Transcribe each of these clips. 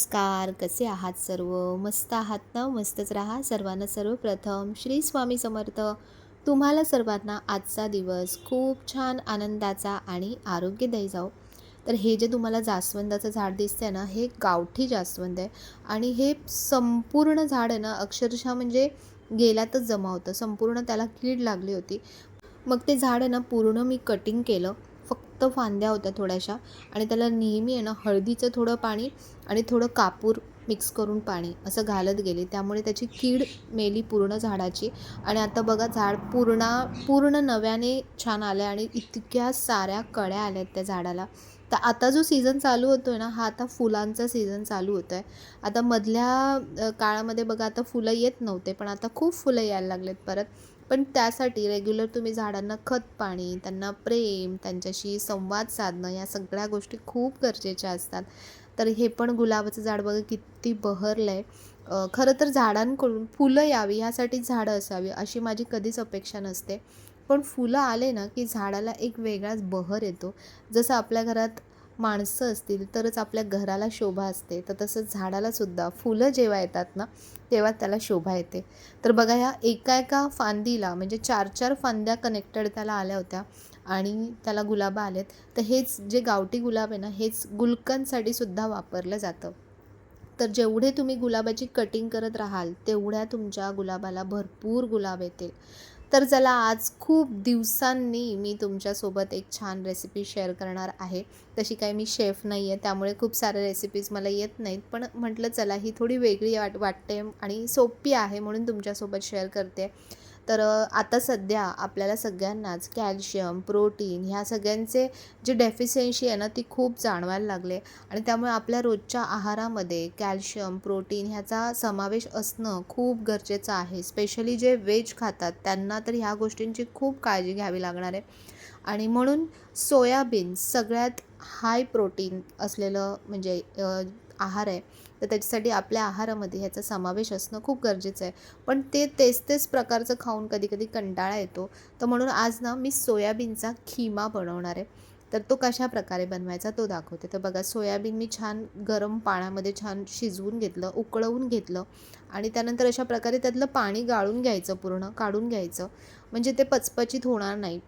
नमस्कार. कसे आहात सर्व? मस्त आहात ना? मस्तच राहा. सर्वांना सर्वप्रथम श्री स्वामी समर्थ. तुम्हाला सर्वांना आजचा दिवस खूप छान आनंदाचा आणि आरोग्यदायी जाओ. तर हे जे तुम्हाला जास्वंदाचं झाड दिसतंय ना, हे गावठी जास्वंद आहे आणि हे संपूर्ण झाड आहे ना, अक्षरशः म्हणजे गेल्यातच जमा होतं. संपूर्ण त्याला कीड लागली होती. मग ते झाड आहे ना पूर्ण मी कटिंग केलं. फक्त फांद्या होत्या थोड्याशा आणि त्याला नेहमी आहे ना हळदीचं थोडं पाणी आणि थोडं कापूर मिक्स करून पाणी असं घालत गेले. त्यामुळे त्याची कीड मेली पूर्ण झाडाची आणि आता बघा झाड पूर्ण नव्याने छान आलं आणि इतक्या साऱ्या कळ्या आल्या आहेत त्या झाडाला. तर आता जो सीझन चालू होतो आहे ना, हा आता फुलांचा सीझन चालू होतो आहे. आता मधल्या काळामध्ये बघा आता फुलं येत नव्हते, पण आता खूप फुलं यायला लागलेत परत. पण त्यासाठी रेग्युलर तुम्ही झाडांना खत पाणी, त्यांना प्रेम, त्यांच्याशी संवाद साधणं या सगळ्या गोष्टी खूप गरजेच्या असतात. तर हे पण गुलाबाचं झाड बघा किती बहरलं आहे. खरं तर झाडांकडून फुलं यावी ह्यासाठी झाडं असावी अशी माझी कधीच अपेक्षा नसते. पण फुलं आले ना, की झाडाला एक वेगळाच बहर येतो. जसं आपल्या घरात माणसं असतील तरच आपल्या घराला शोभा असते, तर तसंच झाडालासुद्धा फुलं जेव्हा येतात ना, तेव्हा त्याला शोभा येते. तर बघा ह्या एका फांदीला म्हणजे 4-4 फांद्या कनेक्टेड त्याला आल्या होत्या आणि त्याला गुलाबं आलेत. तर हेच जे गावठी गुलाब आहे ना, हेच गुलकंदसाठी सुद्धा वापरलं जातं. तर जेवढे तुम्ही गुलाबाची कटिंग करत राहाल, तेवढ्या तुमच्या गुलाबाला भरपूर गुलाब येतील. तर चला आज खूप दिवसांनी मी तुमच्यासोबत एक छान रेसिपी शेअर करणार आहे. तशी काही मी शेफ नाही आहे, त्यामुळे खूप साऱ्या रेसिपीज मला येत नाहीत. पण म्हटलं चला ही थोडी वेगळी वाटते आणि सोपी आहे म्हणून तुमच्यासोबत शेअर करते. तर आता सध्या आपल्याला सगळ्यांनाच कॅल्शियम, प्रोटीन ह्या सगळ्यांचे जे डेफिशियन्सी आहे ना, ती खूप जाणवायला लागले आणि त्यामुळे आपल्या रोजच्या आहारामध्ये कॅल्शियम, प्रोटीन ह्याचा समावेश असणं खूप गरजेचं आहे. स्पेशली जे व्हेज खातात त्यांना तर ह्या गोष्टींची खूप काळजी घ्यावी लागणार आहे आणि म्हणून सोयाबीन सगळ्यात हाय प्रोटीन असलेलं म्हणजे आहार आहे. तर त्याच्यासाठी आपल्या आहारामध्ये ह्याचा समावेश असणं खूप गरजेचं आहे. पण ते तेच प्रकारचं खाऊन कधी-कधी कंटाळा येतो. तर म्हणून आज ना मी सोयाबीनचा खिमा बनवणार आहे. तर तो कशाप्रकारे बनवायचा तो दाखवते. तर बघा सोयाबीन मी छान गरम पाण्यामध्ये छान शिजवून घेतलं, उकळवून घेतलं आणि त्यानंतर अशा प्रकारे त्यातलं पाणी गाळून घ्यायचं, पूर्ण काढून घ्यायचं. म्हणजे ते पचपचीत होणार नाही.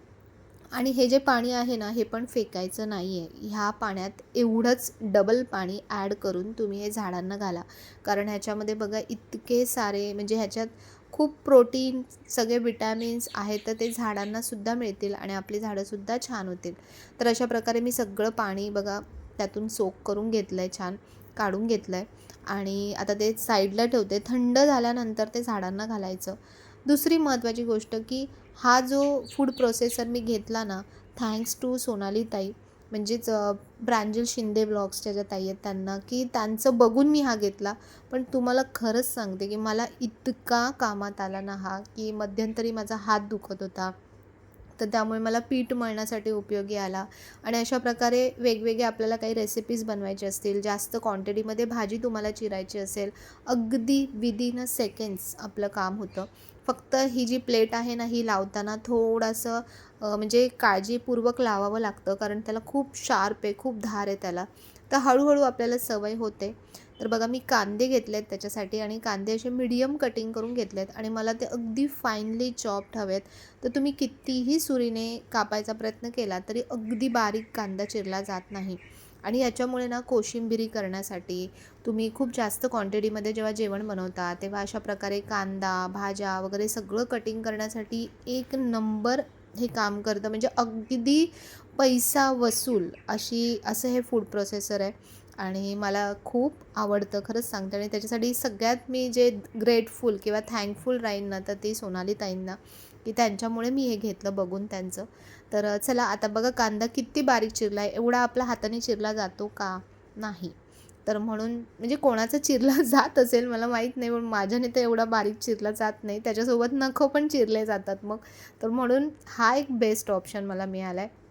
आणि हे जे पाणी आहे ना, हे पण फेकायचं नाही आहे. ह्या पाण्यात एवढंच डबल पाणी ॲड करून तुम्ही हे झाडांना घाला. कारण ह्याच्यामध्ये बघा इतके सारे म्हणजे ह्याच्यात खूप प्रोटीन, सगळे विटॅमिन्स आहेत, तर ते झाडांनासुद्धा मिळतील आणि आपली झाडंसुद्धा छान होतील. तर अशा प्रकारे मी सगळं पाणी बघा त्यातून सोक करून घेतलं आहे, छान काढून घेतलं आहे आणि आता ते साईडला ठेवते. थंड झाल्यानंतर ते झाडांना घालायचं. दुसरी महत्त्वाची गोष्ट की हा जो फूड प्रोसेसर मी घेतला ना, थँक्स टू सोनाली ताई म्हणजेच प्रांजल शिंदे ब्लॉग्सच्या ज्या ताई आहेत त्यांना, की त्यांचं बघून मी हा घेतला. पण तुम्हाला खरंच सांगते की मला इतका कामात आला ना हा, की मध्यंतरी माझा हात दुखत होता. तर त्यामुळे मला पीठ मळण्यासाठी उपयोगी आला आणि अशा प्रकारे वेगवेगळे आपल्याला काही रेसिपीज बनवायचे असतील, जास्त क्वांटिटीमध्ये भाजी तुम्हाला चिरायची असेल, अगदी विदिन अ सेकंड्स आपलं काम होतं. फक्त ही जी प्लेट आहे ना, ही लावताना थोडंसं म्हणजे काळजीपूर्वक लावावं लागतं कारण त्याला खूप शार्प आहे, खूप धार आहे त्याला. तर हळूहळू आपल्याला सवय होते. तर बघा मी कांदे घेतलेत त्याच्यासाठी आणि कांदे असे मीडियम कटिंग करून घेतलेत आणि मला ते अगदी फाईनली चॉप्ड हवेत. तर तुम्ही कितीही सुरीने कापायचा प्रयत्न केला तरी अगदी बारीक कांदा चिरला जात नाही. आणि याच्यामुळे ना कोशिंबिरी करण्यासाठी तुम्ही खूप जास्त क्वांटिटीमध्ये जेव्हा जेवण बनवता तेव्हा अशा प्रकारे कांदा, भाज्या वगैरे सगळं कटिंग करण्यासाठी एक नंबर हे काम करतं. म्हणजे अगदी पैसा वसूल असं हे फूड प्रोसेसर आहे आणि मला खूप आवडतं खरंच सांगते आणि त्याच्यासाठी सगळ्यात मी जे ग्रेटफुल किंवा थँकफुल राहीन ना, तर ती सोनाली ताईंना, की त्यांच्यामुळे मी हे घेतलं बघून त्यांचं. तर चला आता बघा कांदा किती बारीक चिरला आहे. एवढा आपला हाताने चिरला जातो का? नाही. तर म्हणून म्हणजे कोणाचा चिरला जात असेल मला माहीत नाही, पण माझ्याने तर एवढा बारीक चिरला जात नाही. त्याच्यासोबत नखं पण चिरले जातात मग. तर म्हणून हा एक बेस्ट ऑप्शन मला मिळाला आहे.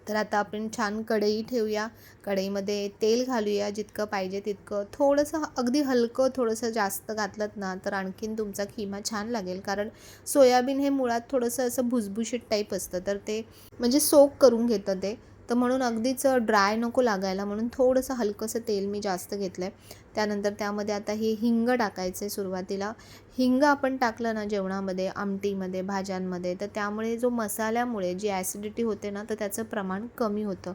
तर आता आपण छान कढई ठेवूया. कढईमध्ये तेल घालूया जितकं पाहिजे तितकं. थोडंसं अगदी हलकं थोडंसं जास्त घातलंत ना, तर आणखीन तुमचा खिमा छान लागेल. कारण सोयाबीन हे मुळात थोडंसं असं भुसभुशीत टाईप असतं. तर ते म्हणजे सोक करून घेतं ते. तर म्हणून अगदीच ड्राय नको लागायला म्हणून थोडंसं हलकंसं तेल मी जास्त घेतलं आहे. त्यानंतर त्यामध्ये आता हे हिंग टाकायचं आहे सुरुवातीला. हिंग आपण टाकलं ना जेवणामध्ये, आमटीमध्ये, भाज्यांमध्ये, तर त्यामुळे जो मसाल्यामुळे जी ॲसिडिटी होते ना, तर त्याचं प्रमाण कमी होतं.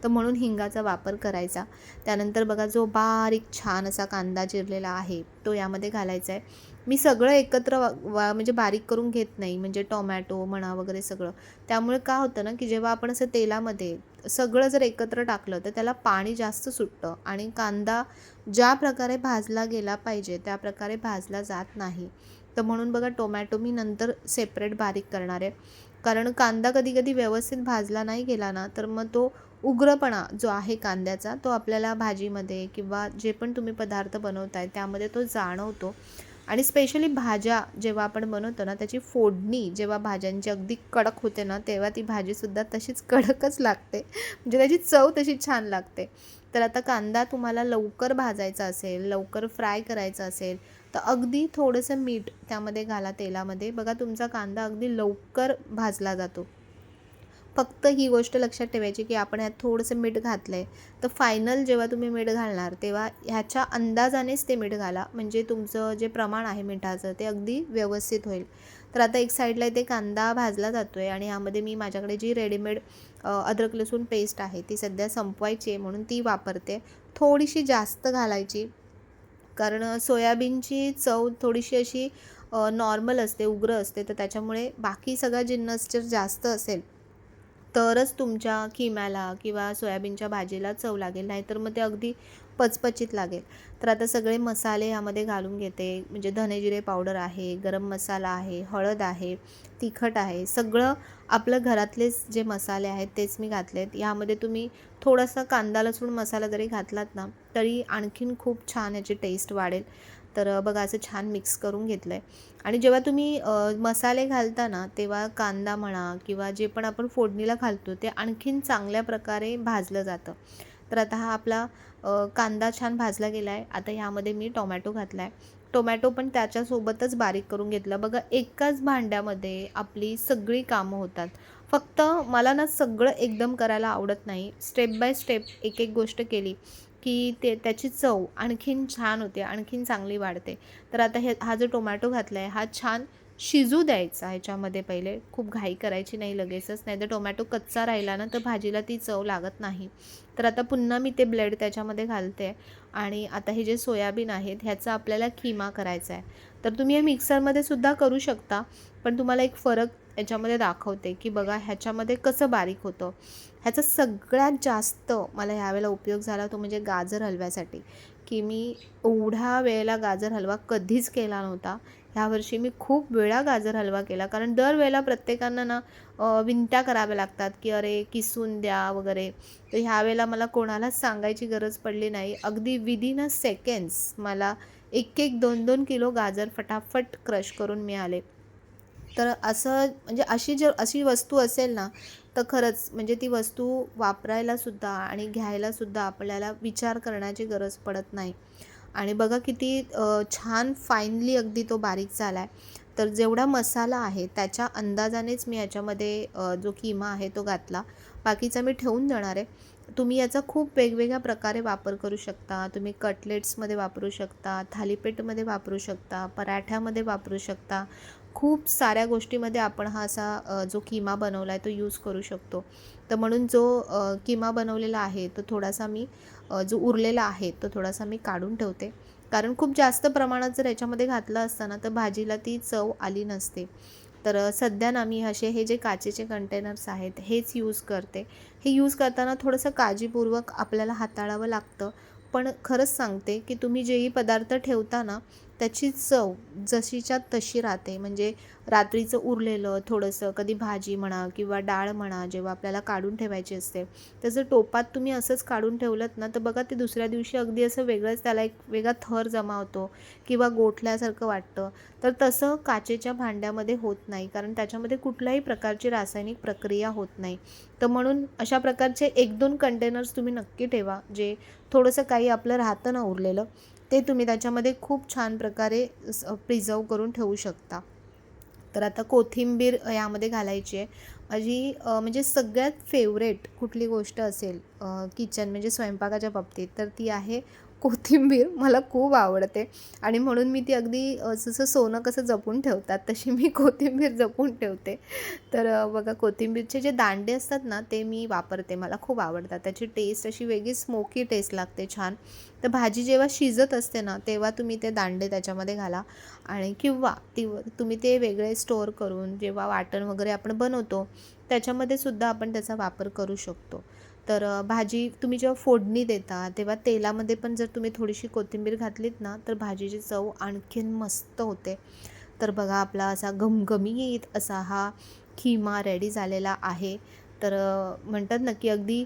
तर म्हणून हिंगाचा वापर करायचा. त्यानंतर बघा जो बारीक छान असा कांदा चिरलेला आहे, तो यामध्ये घालायचा आहे. मी सगळं एकत्र म्हणजे बारीक करून घेत नाही, म्हणजे टोमॅटो म्हणा वगैरे सगळं. त्यामुळे काय होतं ना, की जेव्हा आपण असं तेलामध्ये सगळं जर एकत्र टाकलं, तर त्याला पाणी जास्त सुटतं आणि कांदा ज्या प्रकारे भाजला गेला पाहिजे, त्या प्रकारे भाजला जात नाही. तर म्हणून बघा टोमॅटो मी नंतर सेपरेट बारीक करणार आहे. कारण कांदा कधी-कधी व्यवस्थित भाजला नाही गेला ना, तर मग तो उग्रपणा जो आहे कांद्याचा, तो आपल्याला भाजीमध्ये किंवा जे पण तुम्ही पदार्थ बनवताय त्यामध्ये तो जाणवतो. आणि स्पेशली भाज्या जेव्हा आपण बनवतो ना, त्याची फोडणी जेव्हा भाज्यांची अगदी कडक होते ना, तेव्हा ती भाजीसुद्धा तशीच कडकच लागते. म्हणजे त्याची चव तशी छान लागते. तर आता कांदा तुम्हाला लवकर भाजायचा असेल, लवकर फ्राय करायचा असेल, तर अगदी थोडंसं मीठ त्यामध्ये घाला तेलामध्ये. बघा तुमचा कांदा अगदी लवकर भाजला जातो. फक्त ही गोष्ट लक्षात ठेवायची की आपण ह्यात थोडंसं मीठ घातलं आहे, तर फायनल जेव्हा तुम्ही मीठ घालणार तेव्हा ह्याच्या अंदाजानेच ते मीठ घाला, म्हणजे तुमचं जे प्रमाण आहे मिठाचं ते अगदी व्यवस्थित होईल. तर आता एक साईडला इथे कांदा भाजला जातो आहे आणि यामध्ये मी माझ्याकडे जी रेडीमेड अद्रक लसूण पेस्ट आहे ती सध्या संपवायची आहे म्हणून ती वापरते. थोडीशी जास्त घालायची, कारण सोयाबीनची चव थोडीशी अशी नॉर्मल असते, उग्र असते, तर त्याच्यामुळे बाकी सगळा जिन्नस जर जास्त असेल तरच तुमच्या किम्याला किंवा सोयाबीनच्या भाजीला चव लागेल, नाहीतर मग ते अगदी पचपचीत लागेल. तर आता सगळे मसाले ह्यामध्ये घालून घेते, म्हणजे धने जिरे पावडर आहे, गरम मसाला आहे, हळद आहे, तिखट आहे, सगळं आपलं घरातलेच जे मसाले आहेत तेच मी घातलेत. यामध्ये तुम्ही थोडासा कांदा लसूण मसाला जरी घातलात ना, तरी आणखीन खूप छान याची टेस्ट वाढेल. तर बघा असं छान मिक्स करून घेतलं आहे. आणि जेव्हा तुम्ही मसाले घालता ना, तेव्हा कांदा म्हणा किंवा जे पण आपण फोडणीला घालतो ते आणखीन चांगल्या प्रकारे भाजलं जातं. तर आता हा आपला कांदा छान भाजला गेला आहे. आता ह्यामध्ये मी टोमॅटो घातला आहे. टोमॅटो पण त्याच्यासोबतच बारीक करून घेतला. बघा एकाच भांड्यामध्ये आपली सगळी कामं होतात. फक्त मला ना सगळं एकदम करायला आवडत नाही. स्टेप बाय स्टेप एक एक गोष्ट केली की त्याची चव आणखीन छान होते, आणखीन चांगली वाढते. तर आता हा जो टोमॅटो घातला आहे हा छान शिजू द्यायचा ह्याच्यामध्ये पहिले. खूप घाई करायची नाही लगेचच, नाही तर टोमॅटो कच्चा राहिला ना तर भाजीला ती चव लागत नाही. तर आता पुन्हा मी ते ब्लेड त्याच्यामध्ये घालते आणि आता हे जे सोयाबीन आहेत ह्याचा आपल्याला किमा करायचा आहे. तर तुम्ही हे मिक्सरमध्ये सुद्धा करू शकता, पण तुम्हाला एक फरक याच्यामध्ये दाखवते की बघा ह्याच्यामध्ये कसं बारीक होतं. ह्याचा सगळ्यात जास्त मला ह्यावेळेला उपयोग झाला तो म्हणजे गाजर हलव्यासाठी, की मी एवढ्या वेळेला गाजर हलवा कधीच केला नव्हता. ह्यावर्षी मी खूप वेळा गाजर हलवा केला, कारण दरवेळेला प्रत्येकांना ना विनंत्या कराव्या लागतात की अरे किसून द्या वगैरे. तर ह्यावेळेला मला कोणालाच सांगायची गरज पडली नाही. अगदी विदिन अ सेकंड्स मला 1-1, 2-2 किलो गाजर फटाफट क्रश करून मिळाले. तर असं म्हणजे अशी वस्तू असेल ना, तर खरंच म्हणजे ती वस्तू वापरायलासुद्धा आणि घ्यायलासुद्धा आपल्याला विचार करण्याची गरज पडत नाही. आणि बघा किती छान फाईनली अगदी तो बारीक झाला आहे. तर जेवढा मसाला आहे त्याच्या अंदाजानेच मी याच्यामध्ये जो किमा आहे तो घातला. बाकीचा मी ठेवून देणार आहे. तुम्ही याचा खूप वेगवेगळ्या प्रकारे वापर करू शकता. तुम्ही कटलेट्समध्ये वापरू शकता, थालीपीठमध्ये वापरू शकता, पराठ्यामध्ये वापरू शकता. खूप साऱ्या गोष्टीमध्ये आपण हा असा जो किमा बनवला आहे तो यूज करू शकतो. तर म्हणून जो किमा बनवलेला आहे तो थोडासा मी जो उरलेला आहे तो थोडासा मी काढून ठेवते. कारण खूप जास्त प्रमाणात जर याच्यामध्ये घातलं असतं ना तर भाजीला ती चव आली नसते. तर सध्या ना मी असे हे जे काचेचे कंटेनर्स आहेत हेच यूज करते. हे यूज करताना थोडंसं काळजीपूर्वक आपल्याला हाताळावं लागतं. पण खरंच सांगते की तुम्ही जेही पदार्थ ठेवता ना त्याची चव जशीच्या तशी राहते. म्हणजे रात्रीचं उरलेलं थोडंसं कधी भाजी म्हणा किंवा डाळ म्हणा जेव्हा आपल्याला काढून ठेवायची असते, त्याचं टोपात तुम्ही असंच काढून ठेवलंत ना तर बघा ते दुसऱ्या दिवशी अगदी असं वेगळंच त्याला एक वेगळा थर जमा होतो किंवा गोठल्यासारखं वाटतं. तर तसं काचेच्या भांड्यामध्ये होत नाही, कारण त्याच्यामध्ये कुठल्याही प्रकारची रासायनिक प्रक्रिया होत नाही. तर म्हणून अशा प्रकारचे 1-2 कंटेनर्स तुम्ही नक्की ठेवा, जे थोडंसं काही आपलं राहतं ना उरलेलं, ते तुम्ही त्याच्यामध्ये खूप छान प्रकारे प्रिझर्व करून ठेवू शकता. तर आता कोथिंबीर यामध्ये घालायची आहे. माझी म्हणजे सगळ्यात फेवरेट कुठली गोष्ट असेल किचन म्हणजे स्वयंपाकाच्या बाबतीत तर ती आहे कोथिंबीर. मला खूप आवडते आणि म्हणून मी ती अगदी जसं सोनं कसं जपून ठेवतात तशी मी कोथिंबीर जपून ठेवते. तर बघा कोथिंबीरचे जे दांडे असतात ना ते मी वापरते. मला खूप आवडतात. त्याची टेस्ट अशी वेगळी स्मोकी टेस्ट लागते छान. तर भाजी जेव्हा शिजत असते ना तेव्हा तुम्ही ते दांडे त्याच्यामध्ये घाला आणि किंवा तुम्ही ते वेगळे स्टोअर करून जेव्हा वाटण वगैरे आपण बनवतो त्याच्यामध्ये सुद्धा आपण त्याचा वापर करू शकतो. तर भाजी तुम्ही जेव्हा फोडणी देता तेव्हा तेलामध्ये पण जर तुम्ही थोडीशी कोथिंबीर घातलीत ना तर भाजीची चव आणखीन मस्त होते. तर बघा आपला असा घमघमीत असा हा खिमा रेडी झालेला आहे. तर म्हणतात ना की अगदी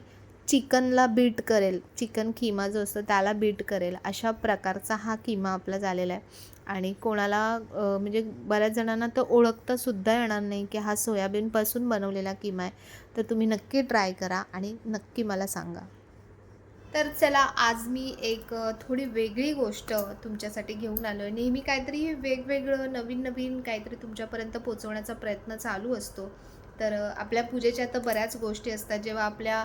चिकनला बीट करेल, चिकन खिमा जो असतो त्याला बीट करेल अशा प्रकारचा हा खिमा आपला झालेला आहे. आणि कोणाला म्हणजे बऱ्याच जणांना तर ओळखतासुद्धा येणार नाही की हा सोयाबीनपासून बनवलेला किमा आहे. तर तुम्ही नक्की ट्राय करा आणि नक्की मला सांगा. तर चला आज मी एक थोडी वेगळी गोष्ट तुमच्यासाठी घेऊन आलो आहे. नेहमी काहीतरी वेगवेगळं नवीन-नवीन काहीतरी तुमच्यापर्यंत पोहोचवण्याचा प्रयत्न चालू असतो. तर आपल्या पूजेच्या तर बऱ्याच गोष्टी असतात. जेव्हा आपल्या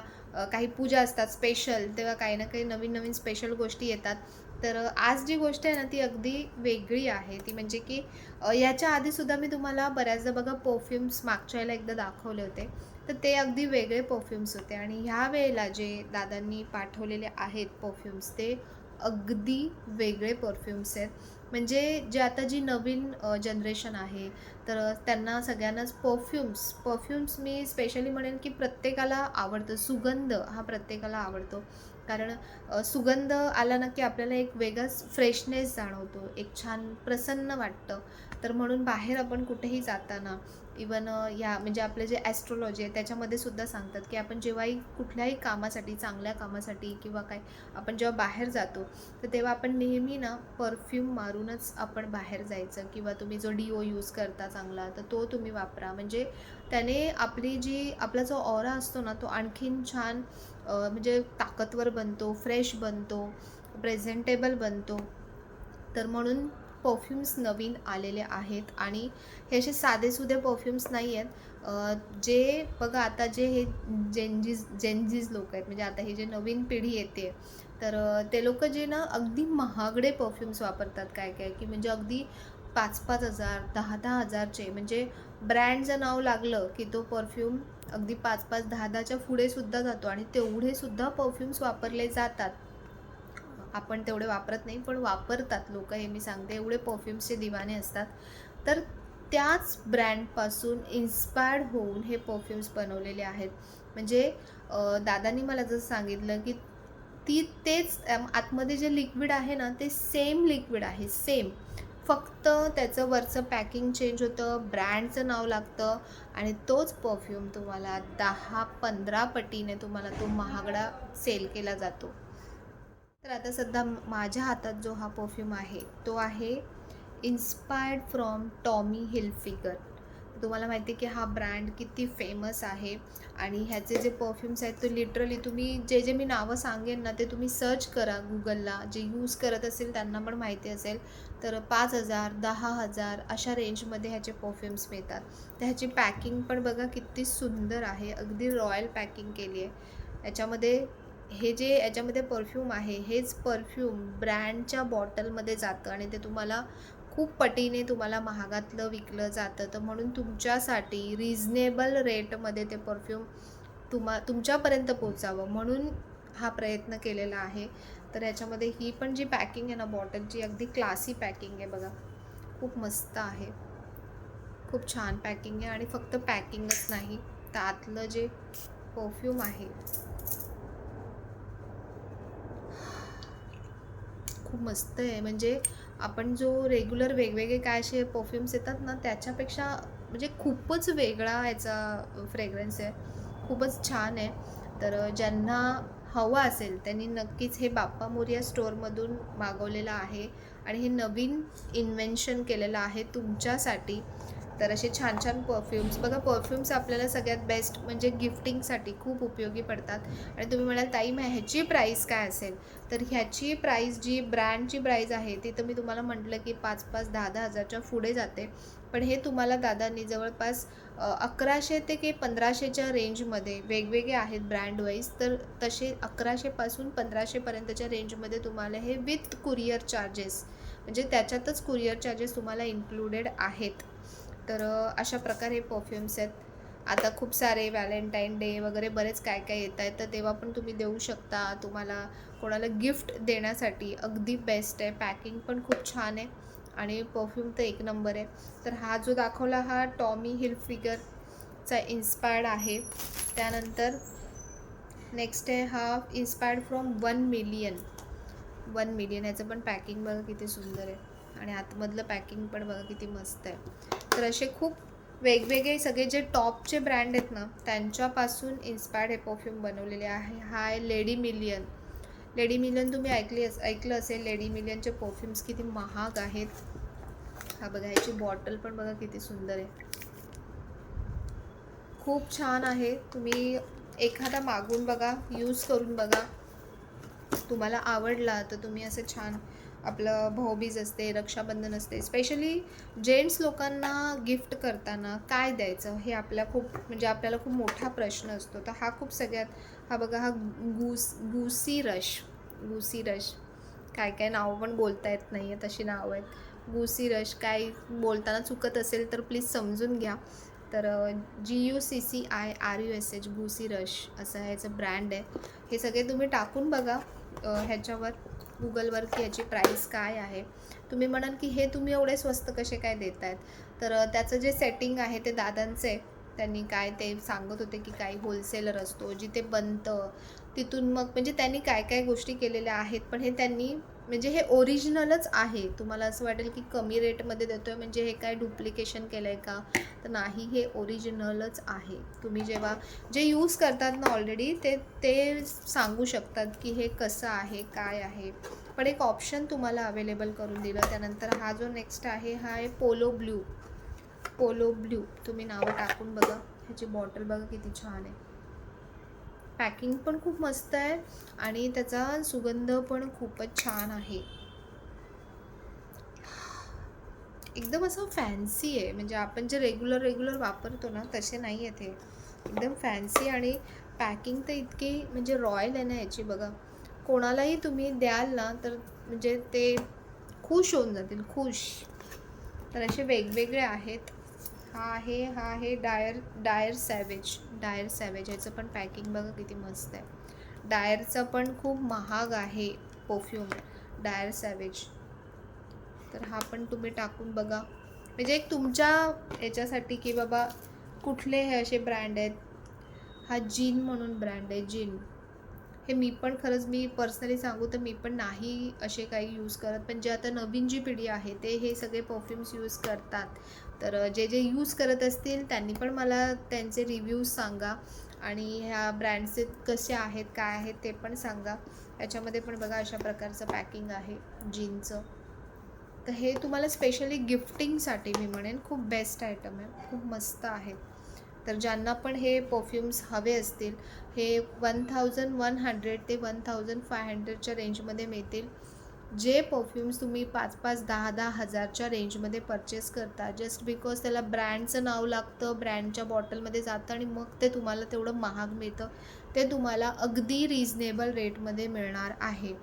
काही पूजा असतात स्पेशल, तेव्हा काही ना काही नवीन-नवीन स्पेशल गोष्टी येतात. तर आज जी गोष्ट आहे ना, ती अगदी वेगळी आहे. ती म्हणजे की याच्या आधीसुद्धा मी तुम्हाला बऱ्याचदा बघा परफ्यूम्स मागच्या वेळेला एकदा दाखवले होते. तर ते अगदी वेगळे परफ्यूम्स होते आणि ह्या वेळेला जे दादांनी पाठवलेले आहेत परफ्यूम्स ते अगदी वेगळे परफ्यूम्स आहेत. म्हणजे जे आता जी नवीन जनरेशन आहे तर त्यांना सगळ्यांनाच परफ्यूम्स मी स्पेशली म्हणेन की प्रत्येकाला आवडतं. सुगंध हा प्रत्येकाला आवडतो. कारण सुगंध आला ना की आपल्याला एक वेगळाच फ्रेशनेस जाणवतो. एक छान प्रसन्न वाटतं. तर म्हणून बाहेर आपण कुठेही जाताना इवन या म्हणजे आपलं जे ॲस्ट्रोलॉजी आहे त्याच्यामध्ये सुद्धा सांगतात की आपण जेव्हाही कुठल्याही कामासाठी चांगल्या कामासाठी किंवा काय आपण जेव्हा बाहेर जातो तर तेव्हा आपण नेहमी ना परफ्यूम मारूनच आपण बाहेर जायचं किंवा तुम्ही जो डिओ यूज करता चांगला तर तो तुम्ही वापरा. म्हणजे त्याने आपला जो ऑरा असतो ना तो आणखीन छान म्हणजे ताकदवर बनतो, फ्रेश बनतो, प्रेझेंटेबल बनतो. तर म्हणून परफ्यूम्स नवीन आलेले आहेत आणि हे असे साधेसुधे परफ्यूम्स नाही आहेत. जे बघा आता जे हे जेनझीज लोक आहेत म्हणजे आता ही जे नवीन पिढी येते तर ते लोक जे ना अगदी महागडे परफ्यूम्स वापरतात काय काय की म्हणजे अगदी 5,000-5,000 10,000-10,000चे म्हणजे ब्रँडचं नाव लागलं की तो परफ्यूम अगदी 5,000 10,000च्या पुढे सुद्धा जातो आणि तेवढे सुद्धा परफ्यूम्स वापरले जातात. आपण तेवढे वापरत नाही पण वापरतात लोक हे मी सांगते. एवढे परफ्यूम्सचे दिवाने असतात. तर त्याच ब्रँडपासून इन्स्पायर्ड होऊन हे परफ्यूम्स बनवलेले आहेत. म्हणजे दादांनी मला जसं सांगितलं की तेच आतमध्ये जे लिक्विड आहे ना ते सेम लिक्विड आहे सेम. फक्त त्याचं वरचं पॅकिंग चेंज होतं, ब्रँडचं नाव लागतं आणि तोच परफ्यूम तुम्हाला 10-15 पटीने तुम्हाला तो महागडा सेल केला जातो. तर आता सध्या माझ्या हातात जो हा परफ्यूम आहे तो आहे इन्स्पायर्ड फ्रॉम टॉमी हिल्फिगर. तुम्हाला माहिती आहे की हा ब्रँड किती फेमस आहे आणि ह्याचे जे परफ्यूम्स आहेत ते लिटरली तुम्ही जे जे मी नावं सांगेन ना ते तुम्ही सर्च करा गुगलला. जे यूज करत असेल त्यांना पण माहिती असेल. तर 5,000 10,000 अशा रेंजमध्ये ह्याचे परफ्यूम्स मिळतात. तर ह्याची पॅकिंग पण बघा किती सुंदर आहे. अगदी रॉयल पॅकिंग केली आहे. याच्यामध्ये हे जे याच्यामध्ये परफ्यूम आहे हेच परफ्यूम ब्रँडच्या बॉटलमध्ये जातं आणि ते तुम्हाला खूप पटीने तुम्हाला महागातलं विकलं जातं. तर म्हणून तुमच्यासाठी रिझनेबल रेटमध्ये ते परफ्यूम तुमच्यापर्यंत पोहोचावं म्हणून हा प्रयत्न केलेला आहे. तर याच्यामध्ये ही पण जी पॅकिंग आहे ना बॉटलची अगदी क्लासी पॅकिंग आहे बघा. खूप मस्त आहे. खूप छान पॅकिंग आहे आणि फक्त पॅकिंगच नाही तर आतलं जे परफ्यूम आहे खूप मस्त आहे. म्हणजे आपण जो रेग्युलर वेगवेगळे काय असे परफ्यूम्स येतात ना त्याच्यापेक्षा म्हणजे खूपच वेगळा याचा फ्रेग्रन्स आहे. खूपच छान आहे. तर ज्यांना हवं असेल त्यांनी नक्कीच हे बाप्पा मोरया स्टोअरमधून मागवलेलं आहे आणि हे नवीन इन्व्हेन्शन केलेलं आहे तुमच्यासाठी. तर असे छान छान परफ्यूम्स बघा. परफ्यूम्स आपल्याला सगळ्यात बेस्ट म्हणजे गिफ्टिंगसाठी खूप उपयोगी पडतात. आणि तुम्ही म्हणाल ताई मग ह्याची प्राईस काय असेल, तर ह्याची प्राईस जी ब्रँडची प्राईस आहे ती तर मी तुम्हाला म्हटलं की 5-5, 10-10 हजारच्या पुढे जाते. पण हे तुम्हाला दादांनी जवळपास 1100 ते की 1500च्या रेंजमध्ये वेगवेगळे आहेत ब्रँड वाईज. तर तसे 1100 पासून 1500 पर्यंतच्या रेंजमध्ये तुम्हाला हे विथ कुरिअर चार्जेस, म्हणजे त्याच्यातच कुरिअर चार्जेस तुम्हाला इन्क्लुडेड आहेत. तर अशा प्रकारे परफ्यूम्स आहेत. आता खूप सारे व्हॅलेंटाईन डे वगैरे बरेच काय काय येत आहेत, तर तेव्हा पण तुम्ही देऊ शकता. तुम्हाला कोणाला गिफ्ट देण्यासाठी अगदी बेस्ट आहे. पॅकिंग पण खूप छान आहे आणि परफ्यूम तर एक नंबर आहे. तर हा जो दाखवला हा टॉमी हिल्फिगरचा इन्स्पायर्ड आहे. त्यानंतर नेक्स्ट आहे हा इन्स्पायर्ड फ्रॉम 1 मिलियन. ह्याचं पण पॅकिंग बघा किती सुंदर आहे आणि आतमधलं पॅकिंग पण बघा किती मस्त आहे. तर असे खूप वेगवेगळे सगळे जे टॉपचे ब्रँड आहेत ना त्यांच्यापासून इन्स्पायर्ड हे परफ्यूम बनवलेले आहे. हा आहे लेडी मिलियन. लेडी मिलियन तुम्ही ऐकलं असेल. लेडी मिलियनचे परफ्यूम्स किती महाग आहेत. हा बघा, ह्याची बॉटल पण बघा किती सुंदर आहे, खूप छान आहे. तुम्ही एखादा मागून बघा, यूज करून बघा. तुम्हाला आवडला तर तुम्ही असं छान आपलं भाऊबीज असते, रक्षाबंधन असते, स्पेशली जेंट्स लोकांना गिफ्ट करताना काय द्यायचं हे आपल्याला खूप मोठा प्रश्न असतो. तर हा खूप सगळ्यात हा बघा, हा गुसी रश काय काय नावं पण बोलता येत नाही आहे, तशी नावं आहेत. गुसी रश काय बोलताना चुकत असेल तर प्लीज समजून घ्या. तर GUCCIRUSH गुसी रश असं ह्याचं ब्रँड आहे. हे सगळे तुम्ही टाकून बघा ह्याच्यावर गुगलवर की ह्याची प्राईस काय आहे. तुम्ही म्हणाल की हे तुम्ही एवढे स्वस्त कसे काय देत आहेत, तर त्याचं जे सेटिंग आहे ते दादांचे. त्यांनी काय ते सांगत होते की काही होलसेलर असतो जिथे बनतं तिथून मग म्हणजे त्यांनी काय काय गोष्टी केलेल्या आहेत. पण हे त्यांनी म्हणजे हे ओरिजिनलच आहे. तुम्हाला असं वाटेल की कमी रेटमध्ये देतोय म्हणजे हे काय डुप्लिकेशन केलं आहे का, तर नाही, हे ओरिजिनलच आहे. तुम्ही जेव्हा जे यूज करतात ना ऑलरेडी ते सांगू शकतात की हे कसं आहे काय आहे. पण एक ऑप्शन तुम्हाला अवेलेबल करून दिलं. त्यानंतर हा जो नेक्स्ट आहे हा आहे पोलो ब्ल्यू. तुम्ही नावं टाकून बघा. ह्याची बॉटल बघा किती छान आहे, पॅकिंग पण खूप मस्त आहे आणि त्याचा सुगंध पण खूपच छान आहे. एकदम असं फॅन्सी आहे, म्हणजे आपण जे रेग्युलर वापरतो ना तसे नाही आहेत हे, एकदम फॅन्सी. आणि पॅकिंग तर इतकी म्हणजे रॉयल आहे ना याची बघा. कोणालाही तुम्ही द्याल ना तर म्हणजे ते खुश होऊन जातील, खुश. तर असे वेगवेगळे आहेत. हा आहे डायर सॅवेज. याचं पण पॅकिंग बघा किती मस्त आहे. डायरचं पण खूप महाग आहे परफ्यूम, डायर सॅवेज. तर हा पण तुम्ही टाकून बघा, म्हणजे एक तुमच्या याच्यासाठी की बाबा कुठले हे असे ब्रँड आहेत. हा जीन म्हणून ब्रँड आहे, जीन. हे मी पर्सनली सांगू तर मी पण नाही असे काही यूज करत. पण जे आता नवीन जी पिढी आहे ते हे सगळे परफ्यूम्स यूज करतात. तर जे यूज करत असतील त्यांनी पण मला त्यांचे रिव्ह्यूज सांगा आणि ह्या ब्रँडचे कसे आहेत काय आहेत ते पण सांगा. याच्यामध्ये पण बघा अशा प्रकारचं पॅकिंग आहे जीनचं. तर हे तुम्हाला स्पेशली गिफ्टिंगसाठी मी म्हणेन खूप बेस्ट आयटम आहे, खूप मस्त आहे. तर ज्यांना पण हे परफ्यूम्स हवे असतील हे 1100 ते 1500च्या रेंजमध्ये मिळतील. जे परफ्यूम्स तुम्ही 5-5, 10-10 हजारच्या रेंजमध्ये परचेस करता जस्ट बिकॉज त्याला ब्रँडचं नाव लागतं, ब्रँडच्या बॉटलमध्ये जातं आणि मग ते तुम्हाला तेवढं महाग मिळतं, ते तुम्हाला अगदी रिजनेबल रेटमध्ये मिळणार आहे.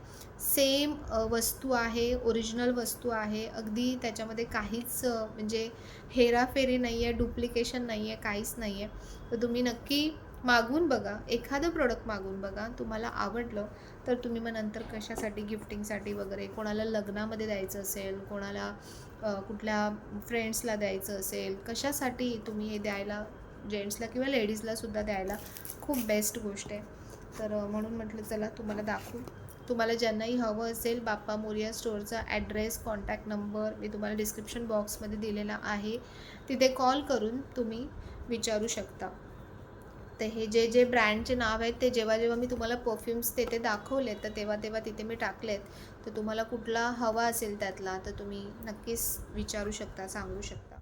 सेम वस्तू आहे, ओरिजिनल वस्तू आहे, अगदी त्याच्यामध्ये काहीच म्हणजे हेराफेरी नाही आहे, डुप्लिकेशन नाही आहे, काहीच नाही आहे. तर तुम्ही नक्की मागवून बघा, एखादं प्रोडक्ट मागवून बघा. तुम्हाला आवडलं तर तुम्ही मग नंतर कशासाठी गिफ्टिंगसाठी वगैरे, कोणाला लग्नामध्ये द्यायचं असेल, कोणाला कुठल्या फ्रेंड्सला द्यायचं असेल, कशासाठी तुम्ही हे द्यायला, जेंट्सला किंवा लेडीजलासुद्धा द्यायला खूप बेस्ट गोष्ट आहे. तर म्हणून म्हटलं चला तुम्हाला दाखवू. तुम्हाला ज्यांनाही हवं असेल बाप्पा मोरया स्टोअरचा ॲड्रेस, कॉन्टॅक्ट नंबर मी तुम्हाला डिस्क्रिप्शन बॉक्समध्ये दिलेला आहे. तिथे कॉल करून तुम्ही विचारू शकता. तर हे जे ब्रँडचे नाव आहेत ते जेव्हा मी तुम्हाला परफ्यूम्स ते दाखवले तर तेव्हा तिथे मी टाकलेत. तर तुम्हाला कुठला हवा असेल त्यातला तर तुम्ही नक्कीच विचारू शकता, सांगू शकता.